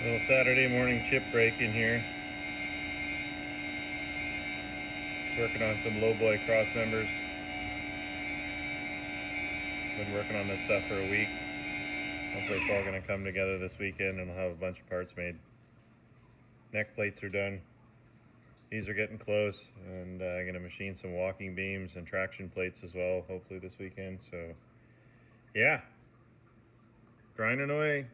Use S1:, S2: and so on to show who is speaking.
S1: Little Saturday morning chip break in here. Just working on some lowboy cross members. Been working on this stuff for a week. Hopefully it's all going to come together this weekend and I'll have a bunch of parts made. Neck plates are done. These are getting close, and I'm going to machine some walking beams and traction plates as well, hopefully this weekend. So yeah, grinding away.